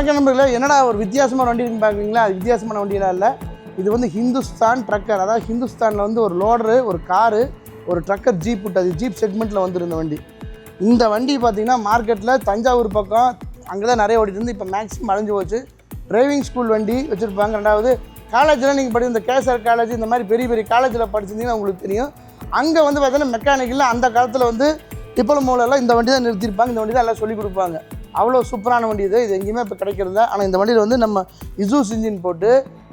வணக்கம் நண்பர்களே, என்னடா ஒரு வித்தியாசமான வண்டி இருக்குன்னு பார்க்குறீங்களா? அது வித்தியாசமான வண்டியெல்லாம் இல்லை. இது வந்து ஹிந்துஸ்தான் ட்ரக்கர். அதாவது ஹிந்துஸ்தானில் வந்து ஒரு லோடரு, ஒரு காரு, ஒரு ட்ரக்கர் ஜீப் விட்டு, அது ஜீப் செக்மெண்ட்டில் வந்துருந்த வண்டி. இந்த வண்டி பார்த்திங்கன்னா மார்க்கெட்டில் தஞ்சாவூர் பக்கம் அங்கே தான் நிறைய ஓடிட்டு இருந்து இப்போ மேக்ஸிமம் அழிஞ்சு போச்சு. டிரைவிங் ஸ்கூல் வண்டி வச்சுருப்பாங்க. ரெண்டாவது காலேஜில் நீங்கள் படி இந்த கேஎஸ்ஆர் காலேஜ் இந்த மாதிரி பெரிய பெரிய காலேஜில் படிச்சிருந்தீங்கன்னா உங்களுக்கு தெரியும். அங்கே வந்து பார்த்தீங்கன்னா மெக்கானிக்கில் அந்த காலத்தில் வந்து டிப்ளமோலெல்லாம் இந்த வண்டி தான் நிறுத்தியிருப்பாங்க. இந்த வண்டி தான் எல்லாம் சொல்லிக் கொடுப்பாங்க. அவ்வளோ சூப்பரான வண்டி இது. இது எங்கேயுமே இப்போ கிடைக்கிறது இல்லை. ஆனால் இந்த வண்டியில் வந்து நம்ம இசூஸ் இன்ஜின் போட்டு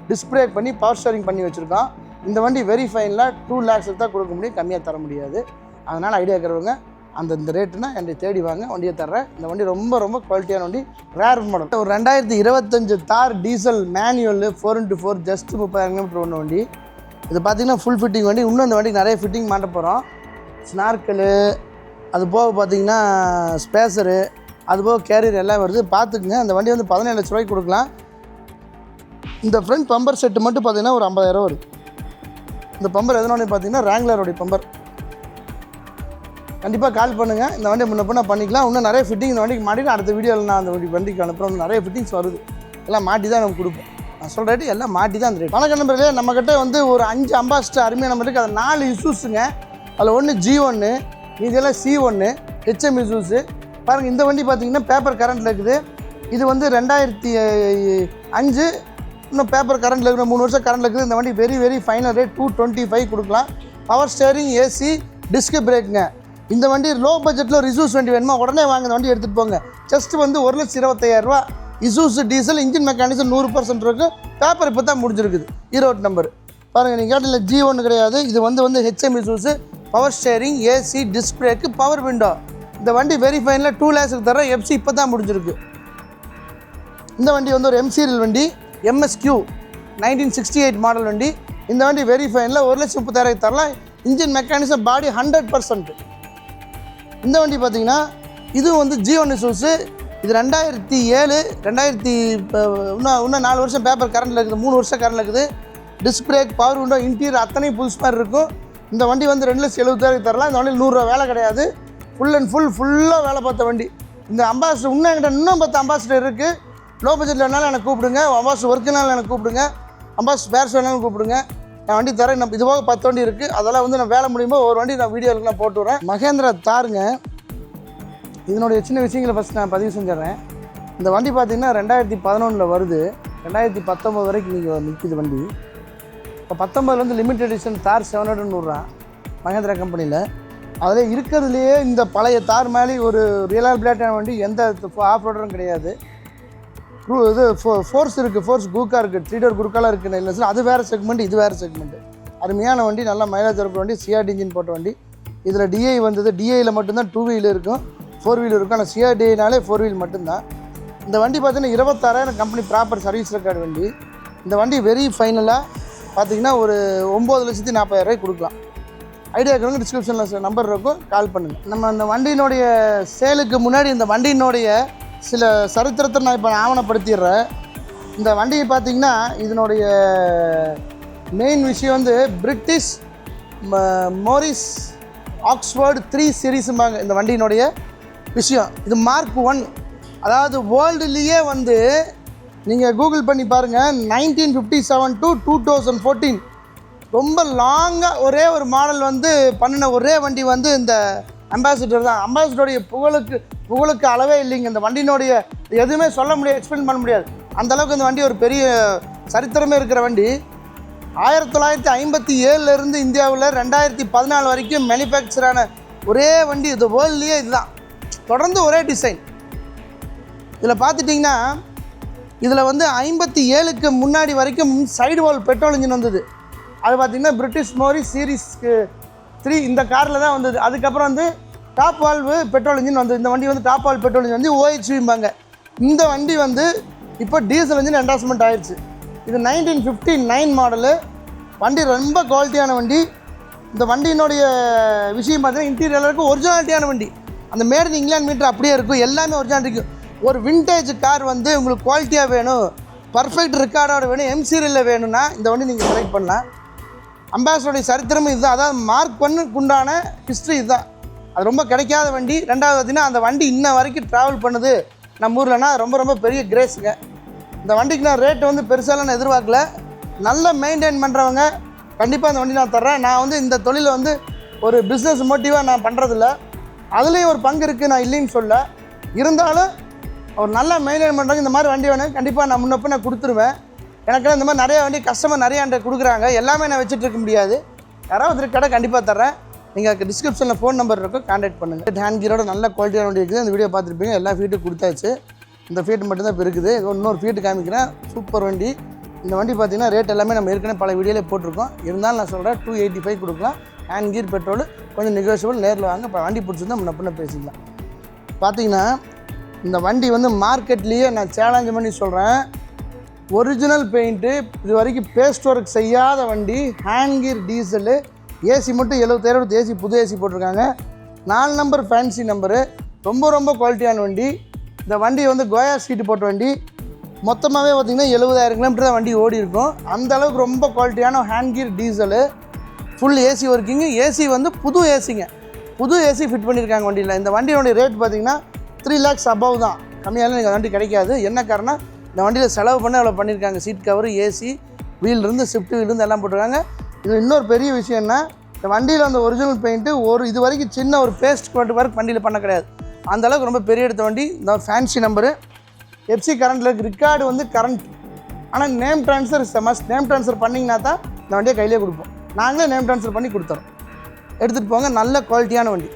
டிஸ்க் பிரேக் பண்ணி பவர் ஸ்டேரிங் பண்ணி வச்சுருக்கோம். இந்த வண்டி வெரி ஃபைனில் 2 lakhs தான் கொடுக்க முடியும், கம்மியாக தர முடியாது. அதனால் ஐடியா இருக்கிறவங்க இந்த ரேட்டுனா என்னை தேடி வாங்க, வண்டியை தர்றேன். இந்த வண்டி ரொம்ப ரொம்ப குவாலிட்டியான வண்டி, ரேர் மாடல். ஒரு 2025 தார் diesel manual 4x4 just 30,000 kilometre ஒன்று வண்டி. இது பார்த்திங்கன்னா ஃபுல் ஃபிட்டிங் வண்டி. இன்னும் இந்த வண்டிக்கு நிறைய ஃபிட்டிங் மாட்ட போகிறோம். ஸ்னார்க்கலு, அது போக பார்த்திங்கன்னா ஸ்பேசரு, அதுபோக கேரியர் எல்லாம் வருது. பார்த்துக்குங்க. அந்த வண்டி வந்து 17 லட்ச ரூபாய்க்கு கொடுக்கலாம். இந்த ஃப்ரண்ட் பம்பர் செட்டு மட்டும் பார்த்திங்கன்னா ஒரு 50,000 வருது. இந்த பம்பர் எதனோட பார்த்திங்கன்னா ராங்லரோடைய பம்பர். கண்டிப்பாக கால் பண்ணுங்கள். இந்த வண்டியை முன்ன பண்ண பண்ணிக்கலாம். இன்னும் நிறைய ஃபிட்டிங் இந்த வண்டிக்கு மாட்டிட்டு அடுத்த வீடியோவில் நான் அந்த வண்டிக்கு அனுப்புகிறோம். நிறைய ஃபிட்டிங்ஸ் வருது. எல்லாம் மாட்டி தான் நம்ம கொடுப்போம். நான் சொல்கிற ரேட்டு எல்லாம் மாட்டி தான் அந்த ரேட். வணக்கம் நம்பர்களே, நம்மக்கிட்ட வந்து ஒரு 5 அம்பாஸ்டர் அருமையான நம்பர் இருக்குது. அது 4 இசூஸுங்க. அதில் ஒன்று G1, மீதியெல்லாம் C1 HM இசூஸு. பாருங்கள், இந்த வண்டி பார்த்திங்கன்னா பேப்பர் கரண்ட்டில் இருக்குது. இது வந்து 2005. இன்னும் பேப்பர் கரண்ட்டில் இருக்குது, 3 வருஷம் கரண்ட்டில் இருக்குது. இந்த வண்டி வெரி வெரி ஃபைனல் ரேட் 225 கொடுக்கலாம். பவர் ஸ்டேரிங், ஏசி, டிஸ்க் பிரேக்குங்க. இந்த வண்டி லோ பட்ஜெட்டில் ஒரு இசூஸ் வண்டி வேணுமா, உடனே வாங்க, இந்த வண்டி எடுத்துகிட்டு போங்க. ஜஸ்ட் வந்து 1,25,000 இசூஸ் டீசல், இன்ஜின் மெக்கானிசம் 100% இருக்குது. பேப்பர் இப்போ தான் முடிஞ்சிருக்குது. ஈரோடு நம்பர் பாருங்கள். நீங்கள் கேட்டில் G1 கிடையாது. இது வந்து HM Isuzu, power steering, AC, disc brake, power window. இந்த வண்டி வெரி ஃபைனில் 2 lakhs தர. எஃப்சி இப்போ தான் முடிஞ்சிருக்கு. இந்த வண்டி வந்து ஒரு M சீரியல் வண்டி, MSQ 1968 மாடல் வண்டி. இந்த வண்டி வெரி ஃபைனில் 1,30,000 தரலாம். Engine mechanism, body 100%. இந்த வண்டி பார்த்திங்கன்னா இதுவும் வந்து G1 இசூஸு. இது 2007. இன்னும் 4 வருஷம் பேப்பர் கரண்டில் இருக்குது, 3 வருஷம் கரண்டில் இருக்குது. Disc brake, power window, interior அத்தனை புதுசு மாதிரி இருக்கும். இந்த வண்டி வந்து 2,70,000 தரலாம். இந்த வண்டியில் 100 ரூபா வேலை கிடையாது. ஃபுல் அண்ட் ஃபுல்லாக வேலை பார்த்த வண்டி. இந்த அம்பாஸ்டர் இன்னும் என்கிட்ட இன்னும் 10 அம்பாஸ்டர் இருக்குது. லோ பட்ஜெட்டில் வேணாலும் எனக்கு கூப்பிடுங்க. அம்பாஸ்டர் ஒர்க்குனாலும் எனக்கு கூப்பிடுங்க. அம்பாஸ்டர் ஸ்பேர்ஸ் வேணாலும் கூப்பிடுங்க. நான் வண்டி தரேன். நம்ம இது போக 10 வண்டி இருக்குது. அதெல்லாம் வந்து நான் வேலை முடியுமோ ஒரு வண்டி நான் வீடியோவுக்கு நான் போட்டு வரேன். மகேந்திரா தாருங்க. இதனுடைய சின்ன விஷயங்களை ஃபஸ்ட் நான் பதிவு செஞ்சிடறேன். இந்த வண்டி பார்த்திங்கன்னா 2011 வருது. 2019 வரைக்கும் நீங்கள் நிற்கிது வண்டி. இப்போ 19 வந்து லிமிடெட் எடிஷன் தார் 700 விட்றான் மகேந்திரா கம்பெனியில். அதில் இருக்கிறதுலையே இந்த பழைய தார் மேலே ஒரு ரியலாபிலிட்டியான வண்டி எந்த ஆஃப் ரோடரும் கிடையாது. இது ஃபோர்ஸ் இருக்குது, ஃபோர்ஸ் குரூக்கா இருக்குது, 3 டோர் குரூக்காலாம் இருக்குது. இல்லை சார், அது வேறு செக்மெண்ட், இது வேறு செக்மெண்ட்டு. அருமையான வண்டி, நல்லா மைலேஜ் இருக்கிற வண்டி, சிஆர்டி இன்ஜின் போட்ட வண்டி. இதில் டிஐ வந்தது. டிஐயில் மட்டும்தான் 2 வீல் இருக்கும், 4 வீல் இருக்கும். ஆனால் சிஆர்டினாலே 4 வீல் மட்டும்தான். இந்த வண்டி பார்த்திங்கன்னா 26,000 கம்பெனி ப்ராப்பர் சர்வீஸ் ரெக்கார்டு வண்டி. இந்த வண்டி வெரி ஃபைனலாக பார்த்திங்கன்னா ஒரு 9,40,000 கொடுக்கலாம். ஐடியா இருக்கிறவங்க டிஸ்கிரிப்ஷனில் நம்பர் இருக்கும், கால் பண்ணுங்கள். நம்ம அந்த வண்டியினுடைய சேலுக்கு முன்னாடி இந்த வண்டியினுடைய சில சரித்திரத்தை நான் இப்போ ஆவணப்படுத்திடுறேன். இந்த வண்டியை பார்த்திங்கன்னா இதனுடைய மெயின் விஷயம் வந்து பிரிட்டிஷ் மோரிஸ் ஆக்ஸ்ஃபோர்டு 3 சீரீஸும்பாங்க இந்த வண்டியினுடைய விஷயம். இது Mark 1. அதாவது வேர்ல்டுலேயே வந்து நீங்கள் கூகுள் பண்ணி பாருங்கள், 1957 to 2014 ரொம்ப லாங்காக ஒரே ஒரு மாடல் வந்து பண்ணின ஒரே வண்டி வந்து இந்த அம்பாசிடர் தான். அம்பாசிடருடைய புகழுக்கு அளவே இல்லைங்க. இந்த வண்டியினுடைய எதுவுமே சொல்ல முடியாது, எக்ஸ்பிளைன் பண்ண முடியாது. அந்தளவுக்கு இந்த வண்டி ஒரு பெரிய சரித்திரமே இருக்கிற வண்டி. 1957 இந்தியாவில் 2014 வரைக்கும் மேனுஃபேக்சரான ஒரே வண்டி இது வேர்ல்ட்லேயே. இதுதான் தொடர்ந்து ஒரே டிசைன். இதில் பார்த்துட்டிங்கன்னா இதில் வந்து 57க்கு முன்னாடி வரைக்கும் சைடு வால் பெட்ரோல் இன்ஜின் வந்தது. அது பார்த்திங்கன்னா பிரிட்டிஷ் மோரிஸ் சீரீஸ்க்கு 3 இந்த காரில் தான் வந்தது. அதுக்கப்புறம் வந்து டாப் வால்வு பெட்ரோல் இன்ஜின் வந்தது. இந்த வண்டி வந்து டாப் வால்வ் பெட்ரோல் இன்ஜின் வந்து OHVம்பாங்க. இந்த வண்டி வந்து இப்போ டீசல் இன்ஜின் என்டாஸ்மெண்ட் ஆயிடுச்சு. இது 1959 மாடலு வண்டி. ரொம்ப குவாலிட்டியான வண்டி. இந்த வண்டியினுடைய விஷயம் பார்த்தீங்கன்னா இன்டீரியருக்கு ஒரிஜினாலிட்டியான வண்டி. அந்த மேட் இன் இங்கிலாந்து மீட்டர் அப்படியே இருக்கும், எல்லாமே ஒரிஜினாலிட்டி இருக்கும். ஒரு விண்டேஜ் கார் வந்து உங்களுக்கு குவாலிட்டியாக வேணும், பர்ஃபெக்ட் ரெக்கார்டோட வேணும், M சீரியலில் வேணும்னா இந்த வண்டி நீங்கள் செலக்ட் பண்ணலாம். அம்பாசிடருடைய சரித்திரமும் இதுதான். அதாவது Mark 1 உண்டான ஹிஸ்ட்ரி இதுதான். அது ரொம்ப கிடைக்காத வண்டி. ரெண்டாவது பார்த்திங்கன்னா அந்த வண்டி இன்ன வரைக்கும் ட்ராவல் பண்ணுது, நம்ம ஊர்லனா ரொம்ப ரொம்ப பெரிய கிரேஸுங்க. இந்த வண்டிக்கு நான் ரேட்டு வந்து பெருசாலாம் நான் எதிர்பார்க்கல. நல்லா மெயின்டைன் பண்ணுறவங்க கண்டிப்பாக அந்த வண்டி நான் தர்றேன். நான் வந்து இந்த தொழிலை வந்து ஒரு பிஸ்னஸ் மோட்டிவாக நான் பண்ணுறதில்ல. அதுலேயும் ஒரு பங்கு இருக்குது, நான் இல்லைன்னு சொல்ல. இருந்தாலும் அவர் நல்லா மெயின்டைன் பண்ணுறாங்க. இந்த மாதிரி வண்டி வேணும் கண்டிப்பாக நான் முன்னப்போ நான் கொடுத்துருவேன். எனக்கெல்லாம் இந்த மாதிரி நிறைய வண்டி கஸ்டமர் நிறைய என்கிட்ட கொடுக்குறாங்க. எல்லாமே நான் வச்சுட்டு இருக்க முடியாது. யாராவது கடை கண்டிப்பாக தர்றேன். நீங்கள் டிஸ்கிரிப்ஷனில் ஃபோன் நம்பர் இருக்கும், கான்டாக்ட் பண்ணுங்கள். ஹேண்ட் கீரோட நல்ல குவாலிட்டியான வண்டி இருக்குது. அந்த வீடியோ பார்த்துருப்பீங்க. எல்லா ஃபீட்டும் கொடுத்தாச்சு. இந்த ஃபீட் மட்டும்தான் இப்போ இருக்குது. இன்னொரு ஃபீட்டு காமிக்கிறேன். சூப்பர் வண்டி. இந்த வண்டி பார்த்தீங்கன்னா ரேட் எல்லாமே நம்ம ஏற்கனவே பல வீடியோலே போட்டிருக்கோம். இருந்தாலும் நான் சொல்கிறேன் 285 கொடுக்கலாம். ஹேண்ட் கீர் பெட்ரோல் கொஞ்சம் நெகோஷியபிள். நேரில் வாங்க. இப்போ வண்டி பிடிச்சிருந்தா முன்ன பேசிக்கலாம். பார்த்தீங்கன்னா இந்த வண்டி வந்து மார்க்கெட்லேயே நான் சேலஞ்ச் பண்ணி சொல்கிறேன், ஒரிஜினல் பெயிண்ட்டு இது வரைக்கும் பேஸ்ட் ஒர்க் செய்யாத வண்டி. Hand gear diesel. ஏசி மட்டும் 70,000 ஏசி, புது ஏசி போட்டிருக்காங்க. 4 நம்பர் ஃபேன்சி நம்பரு. ரொம்ப ரொம்ப குவாலிட்டியான வண்டி. இந்த வண்டி வந்து கோயா சீட்டு போட்ட வண்டி. மொத்தமாகவே பார்த்திங்கன்னா 70,000 கிலோமீட்டர் தான் வண்டி ஓடி இருக்கும். அந்த அளவுக்கு ரொம்ப குவாலிட்டியான hand gear diesel. Full AC working. AC வந்து புது ஏசிங்க. புது ஏசி ஃபிட் பண்ணியிருக்காங்க வண்டியில். இந்த வண்டியோடைய ரேட் பார்த்திங்கன்னா 3 lakhs above தான். கம்மியாலும் எனக்கு வண்டி கிடைக்காது. என்ன காரணம், இந்த வண்டியில் செலவு பண்ண அவ்வளோ பண்ணியிருக்காங்க. சீட் கவரு, ஏசி, வீலிருந்து ஷிஃப்ட் வீலிருந்து எல்லாம் போட்டிருக்காங்க. இது இன்னொரு பெரிய விஷயம் என்ன, இந்த வண்டியில் அந்த ஒரிஜினல் பெயிண்ட்டு இது வரைக்கும் சின்ன ஒரு பேஸ்ட் ஒர்க் வண்டியில் பண்ண கிடையாது. அந்தளவுக்கு ரொம்ப பெரிய எடுத்த வண்டி. இந்த ஃபேன்சி நம்பரு. எஃப்சி கரண்ட்டில் இருக்குது. ரிக்கார்டு வந்து கரண்ட். ஆனால் name transfer is must. Name transfer பண்ணிங்கன்னா தான் இந்த வண்டியை கையிலே கொடுப்போம். நாங்களே நேம் ட்ரான்ஸ்ஃபர் பண்ணி கொடுத்துறோம். எடுத்துகிட்டு போங்க. நல்ல குவாலிட்டியான வண்டி.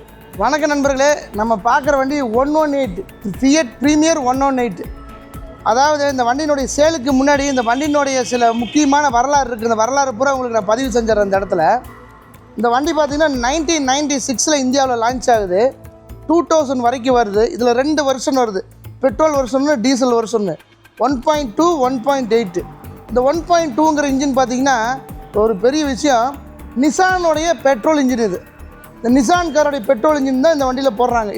வணக்கம் நண்பர்களே. நம்ம பார்க்குற வண்டி 118 ஃபியட் ப்ரீமியர் 118. அதாவது இந்த வண்டியினுடைய சேலுக்கு முன்னாடி இந்த வண்டியினுடைய சில முக்கியமான வரலாறு இருக்குது. இந்த வரலாறு பூரா உங்களுக்கு நான் பதிவு செஞ்சிடறேன். இந்த இடத்துல இந்த வண்டி பார்த்திங்கன்னா 1996 இந்தியாவில் லான்ச் ஆகுது. 2000 வரைக்கும் வருது. இதில் 2 வெர்ஷன் வருது. பெட்ரோல் வெர்ஷன்னு டீசல் வெர்ஷன்னு. 1.2 1.8. இந்த 1.2ங்கிற இன்ஜின் பார்த்திங்கன்னா ஒரு பெரிய விஷயம். நிசானுடைய பெட்ரோல் இன்ஜின் இது. இந்த நிசான் காரோடைய பெட்ரோல் இன்ஜின் தான் இந்த வண்டியில் போடுறாங்க.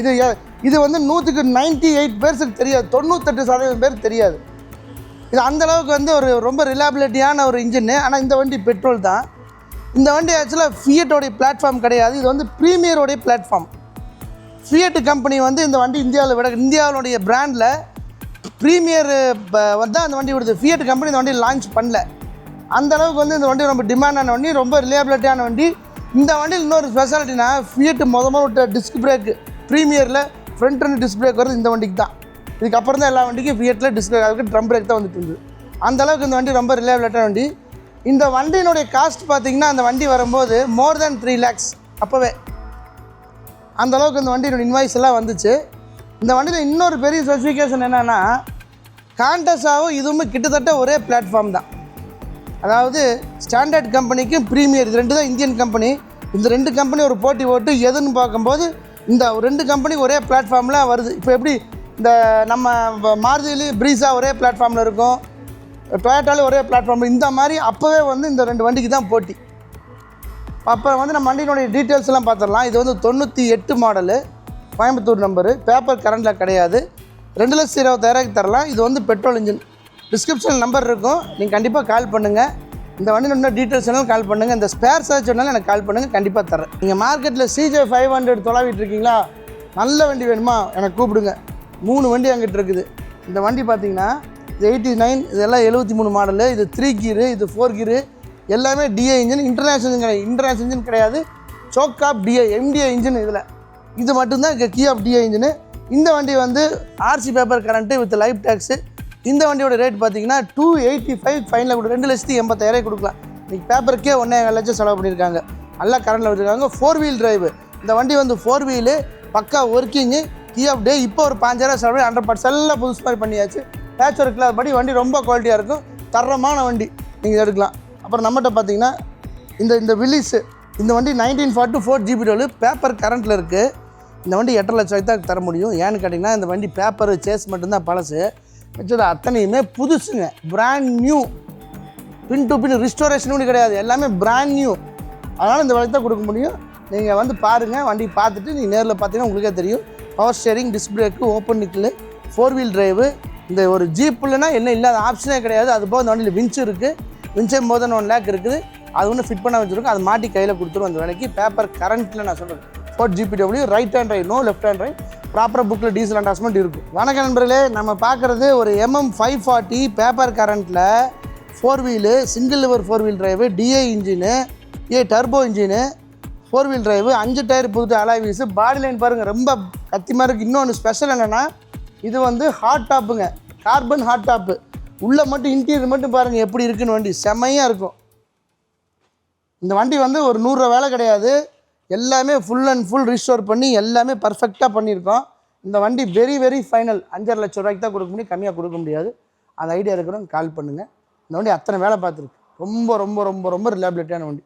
இது வந்து 100க்கு 98 பேருக்கு தெரியாது. 98% பேருக்கு தெரியாது. இது அந்தளவுக்கு வந்து ஒரு ரொம்ப ரிலையபிலிட்டியான ஒரு இன்ஜின்னு. ஆனால் இந்த வண்டி பெட்ரோல் தான். இந்த வண்டி ஆக்சுவலாக ஃபியட்டோடைய பிளாட்ஃபார்ம் கிடையாது. இது வந்து ப்ரீமியரோடைய பிளாட்ஃபார்ம். ஃபியட் கம்பெனி வந்து இந்த வண்டி இந்தியாவுடைய பிராண்டில் ப்ரீமியர் வந்து அந்த வண்டி கொடுத்து ஃபியட் கம்பெனி இந்த வண்டி லான்ச் பண்ணல. அந்தளவுக்கு வந்து இந்த வண்டி ரொம்ப டிமாண்டான வண்டி, ரொம்ப ரிலையபிலிட்டியான வண்டி. இந்த வண்டியில் இன்னொரு ஸ்பெஷாலிட்டினா ஃபியட் விட்ட டிஸ்க் பிரேக்கு ப்ரீமியரில் ஃப்ரண்ட் ரெண்டு டிஸ்க் பிரேக் வருது இந்த வண்டிக்கு தான். இதுக்கப்புறம் தான் எல்லா வண்டிக்கும் ஃபியட்டில் டிஸ்க் பிரேக் அதுக்கு ட்ரம் பிரேக் தான் வந்துட்டு இருந்தது. அந்தளவுக்கு இந்த வண்டி ரொம்ப ரிலையபிலிட்டியான வண்டி. இந்த வண்டியினுடைய காஸ்ட் பார்த்திங்கன்னா அந்த வண்டி வரும்போது மோர் தேன் 3 lakhs அப்போவே. அந்தளவுக்கு இந்த வண்டியினுடைய இன்வாய்ஸ் எல்லாம் வந்துச்சு. இந்த வண்டியில் இன்னொரு பெரிய ஸ்பெசிஃபிகேஷன் என்னென்னா, காண்டஸாவும் இதுவுமே கிட்டத்தட்ட ஒரே பிளாட்ஃபார்ம் தான். அதாவது ஸ்டாண்டர்ட் கம்பெனிக்கும் ப்ரீமியர் இது 2 தான் இந்தியன் கம்பெனி. இந்த 2 கம்பெனி ஒரு போட்டி போட்டு எதுன்னு பார்க்கும்போது இந்த 2 கம்பெனி ஒரே பிளாட்ஃபார்மில் வருது. இப்போ எப்படி இந்த நம்ம மாருதியிலையும் ப்ரீஸா ஒரே பிளாட்ஃபார்மில் இருக்கும், டொயோட்டாலையும் ஒரே பிளாட்ஃபார்மில், இந்த மாதிரி அப்போவே வந்து இந்த 2 வண்டிக்கு தான் போட்டி. அப்புறம் வந்து நம்ம வண்டியினுடைய டீட்டெயில்ஸ் எல்லாம் பார்த்துடலாம். இது வந்து 98 மாடலு, கோயம்புத்தூர் நம்பரு, பேப்பர் கரண்டில் கிடையாது. 2,20,000 தரலாம். இது வந்து பெட்ரோல் இன்ஜின். டிஸ்கிரிப்ஷன் நம்பர் இருக்கும், நீங்கள் கண்டிப்பாக கால் பண்ணுங்கள். இந்த வண்டியில் இன்னும் டீட்டெயில்ஸ் வேணாலும் கால் பண்ணுங்கள். இந்த ஸ்பேர் சர்ச் வேணாலும் எனக்கு கால் பண்ணுங்கள், கண்டிப்பாக தரேன். நீங்கள் மார்க்கெட்டில் CJ 500 தொலைவிட்டு இருக்கீங்களா, நல்ல வண்டி வேணுமா எனக்கு கூப்பிடுங்க. 3 வண்டி அங்கிட்டு இருக்குது. இந்த வண்டி பார்த்தீங்கன்னா இது 89, இதெல்லாம் 73 மாடலு. இது 3 கீரு, இது 4 கீரு, எல்லாமே DI இன்ஜின். இன்டர்நேஷனல் இன்ஜின் கிடையாது. சோக் ஆப் DI MDI இன்ஜின். இது மட்டும்தான் கீ ஆஃப் DI இன்ஜினு. இந்த வண்டி வந்து RC paper current with life tax. இந்த வண்டியோட ரேட் பார்த்தீங்கன்னா 285 ஃபைனில் கொடு 2,80,000 கொடுக்கலாம். இன்றைக்கி பேப்பருக்கே 1.5 லட்சம் செலவு பண்ணியிருக்காங்க. நல்லா கரண்டில் வச்சுருக்காங்க. 4 வீல் டிரைவு. இந்த வண்டி வந்து 4 வீலு பக்கா ஒர்க்கிங்கு. கீ ஆஃப் டே. இப்போ ஒரு 5,000 செலவு 100% எல்லாம் புதுசு மாதிரி பண்ணியாச்சு. பேட்ச் ஒர்க்கில் அதுபடி வண்டி ரொம்ப குவாலிட்டியாக இருக்கும். தரமான வண்டி, நீங்கள் எடுக்கலாம். அப்புறம் நம்மகிட்ட பார்த்தீங்கன்னா இந்த வில்லிஸு. இந்த வண்டி 1944 GP பேப்பர் கரண்ட்டில் இருக்குது. இந்த வண்டி 8 லட்சம் தான் தர முடியும். ஏன்னு கேட்டிங்கன்னா இந்த வண்டி பேப்பர் சேஸ் மட்டும்தான் பழசு. வச்சது அத்தனையுமே புதுசுங்க, brand new. Pin to pin restoration கூட கிடையாது, எல்லாமே பிராண்ட் நியூ. அதனால் இந்த வண்டி தான் கொடுக்க முடியும். நீங்கள் வந்து பாருங்கள், வண்டி பார்த்துட்டு நீங்கள் நேரில் பார்த்தீங்கன்னா உங்களுக்கே தெரியும். Power steering, disc brake, open நிக்கில், 4 வீல் டிரைவு. இந்த ஒரு ஜீப்புலனா என்ன இல்லாத ஆப்ஷனே கிடையாது. அதுபோக இந்த வண்டியில் வின்ச் இருக்குது. வின்ச்சே more than 1 lakh இருக்குது. அது ஒன்று ஃபிட் பண்ண வச்சுருக்கோம். அது மாட்டி கையில் கொடுத்துரும் அந்த வேலைக்கு. பேப்பர் கரண்ட்டில் நான் சொல்கிறேன் 4 GPW, right hand right, no left hand right. ப்ராப்பராக புக்கில் டீசல் அண்டாஸ்மெண்ட் இருக்கும். வணக்கம் நண்பர்களே, நம்ம பார்க்குறது ஒரு MM540 பேப்பர் கரண்ட்டில் 4 wheel single lever 4 wheel drive, DI engine, turbo engine, 4 wheel drive, 5 tyre புது அலாய் வீஸு, பாடி லைன் பாருங்கள் ரொம்ப கத்திமாக இருக்குது. இன்னொன்று ஸ்பெஷல் என்னென்னா இது வந்து ஹாட் டாப்புங்க, கார்பன் ஹாட் டாப்பு. உள்ளே மட்டும் இன்டீரியர் மட்டும் பாருங்கள் எப்படி இருக்குன்னு. வண்டி செம்மையாக இருக்கும். இந்த வண்டி வந்து ஒரு 100 ரூபா வேலை கிடையாது. எல்லாமே ஃபுல் அண்ட் ஃபுல் ரீஸ்டோர் பண்ணி எல்லாமே பர்ஃபெக்டாக பண்ணியிருக்கோம். இந்த வண்டி வெரி வெரி ஃபைனல் 5.5 லட்ச ரூபாய்க்கு தான் கொடுக்க முடியும், கம்மியாக கொடுக்க முடியாது. அந்த ஐடியா இருக்கிறவங்க கால் பண்ணுங்கள். இந்த வண்டி அத்தனை வேலை பார்த்துருக்கு. ரொம்ப ரொம்ப ரொம்ப ரொம்ப ரிலையபிலிட்டியான வண்டி.